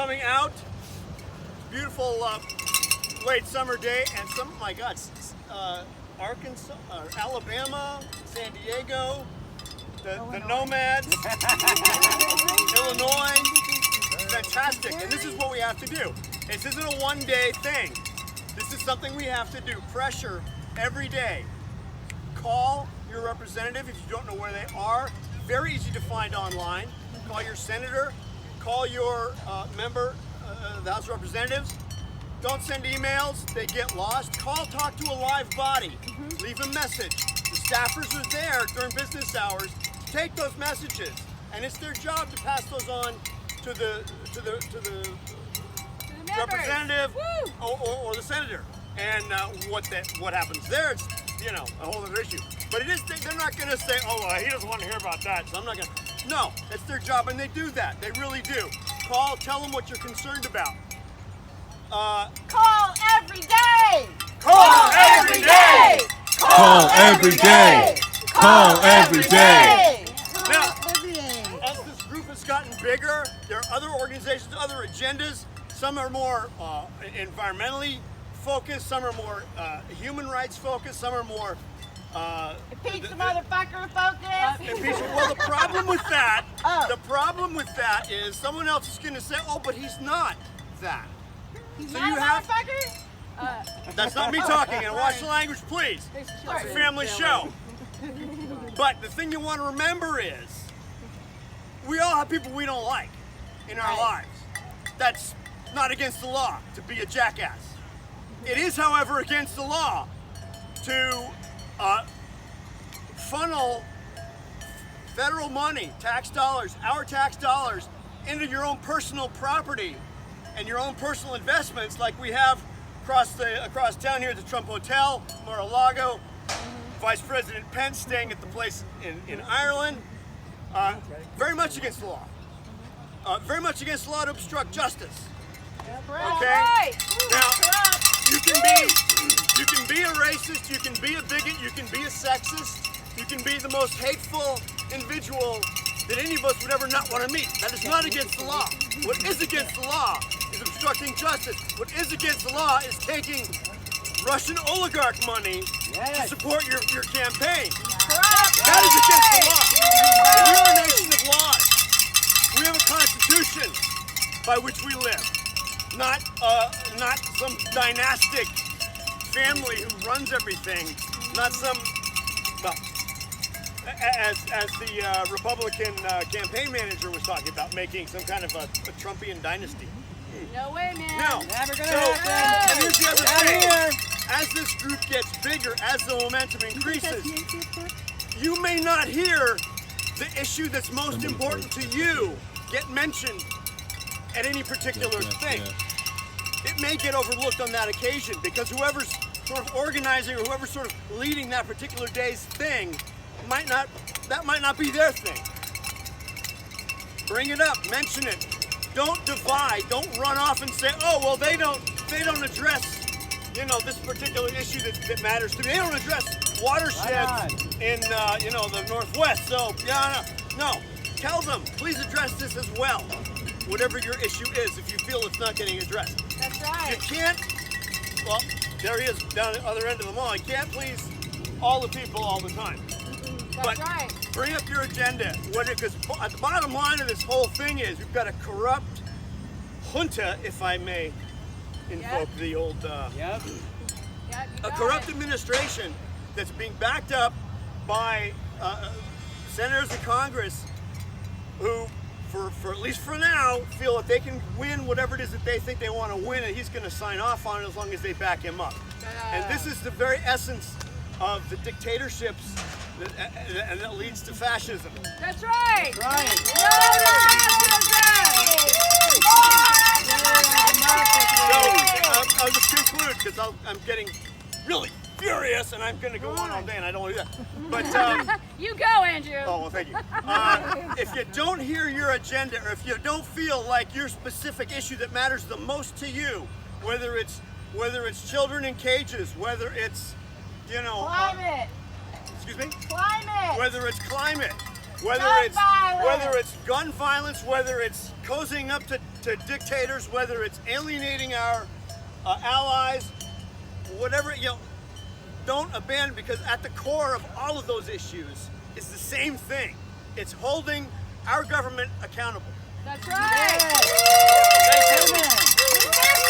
coming out. Beautiful late summer day, and my God, Arkansas, Alabama, San Diego, the Nomads, Illinois. Fantastic. And this is what we have to do. This isn't a one-day thing. This is something we have to do. Pressure every day. Call your representative if you don't know where they are. Very easy to find online. Call your senator. Call your member of the House of Representatives. Don't send emails. They get lost. Talk to a live body. Leave a message. The staffers are there during business hours to take those messages. And it's their job to pass those on to the representative or the senator. And what happens there, it's a whole other issue. But it is, they're not going to say, oh, well, he doesn't want to hear about that, so I'm not going to. No, it's their job, and they do that. They really do. Call, tell them what you're concerned about. Call every day! Call every day! Call every day! Call every day! Now, as this group has gotten bigger, there are other organizations, other agendas. Some are more environmentally focused, some are more human rights focused, some are more Impeach the motherfucker focus. impeachment. Well, the problem with that is someone else is going to say, oh, but he's not that. He's So not you a have- motherfucker? That's not me talking, and watch the language, please. It's a family show. But the thing you want to remember is, we all have people we don't like in our lives. That's not against the law to be a jackass. It is, however, against the law to funnel federal money, tax dollars, our tax dollars, into your own personal property and your own personal investments, like we have across town here at the Trump Hotel, Mar-a-Lago. Vice President Pence staying at the place in Ireland. Very much against the law. Very much against the law to obstruct justice. Okay? Now, you can be a racist, you can be a bigot, you can be a sexist, you can be the most hateful individual that any of us would ever not want to meet. That is not against the law. What is against the law is obstructing justice. What is against the law is taking Russian oligarch money to support your campaign. That is against the law. We are a nation of laws. We have a constitution by which we live. Not some dynastic family who runs everything. Not some, well, as the Republican campaign manager was talking about, making some kind of a Trumpian dynasty. No way, man. No. Never gonna happen. happen. And here's the other thing. As this group gets bigger, as the momentum increases, you may not hear the issue that's most important to you get mentioned at any particular thing. It may get overlooked on that occasion because whoever's sort of organizing or whoever's sort of leading that particular day's thing might not be their thing. Bring it up, mention it. Don't divide. Don't run off and say, "Oh, well, they don't address, this particular issue that matters to me. They don't address watersheds in, the Northwest." So, no. Tell them, please address this as well. Whatever your issue is, if you feel it's not getting addressed. That's right. You can't. Well, there he is down at the other end of the mall. You can't please all the people all the time. That's right. Bring up your agenda. Because the bottom line of this whole thing is we've got a corrupt junta, if I may invoke the old, a corrupt administration that's being backed up by senators in Congress who, for at least for now, feel that they can win whatever it is that they think they want to win, and he's going to sign off on it as long as they back him up. And this is the very essence of the dictatorships and that leads to fascism. That's right. So I'll just conclude because I'm getting really furious and I'm going to go on all day and I don't want to do that. But You go, Andrew. oh, well, thank you. If you don't hear your agenda or if you don't feel like your specific issue that matters the most to you, whether it's children in cages, whether it's Climate. excuse me? Climate. Whether it's climate, whether Gun it's violence. whether it's gun violence, whether it's cozying up to to dictators, whether it's alienating our allies, whatever, don't abandon, because at the core of all of those issues is the same thing. It's holding our government accountable. That's right. Thank you. Amen.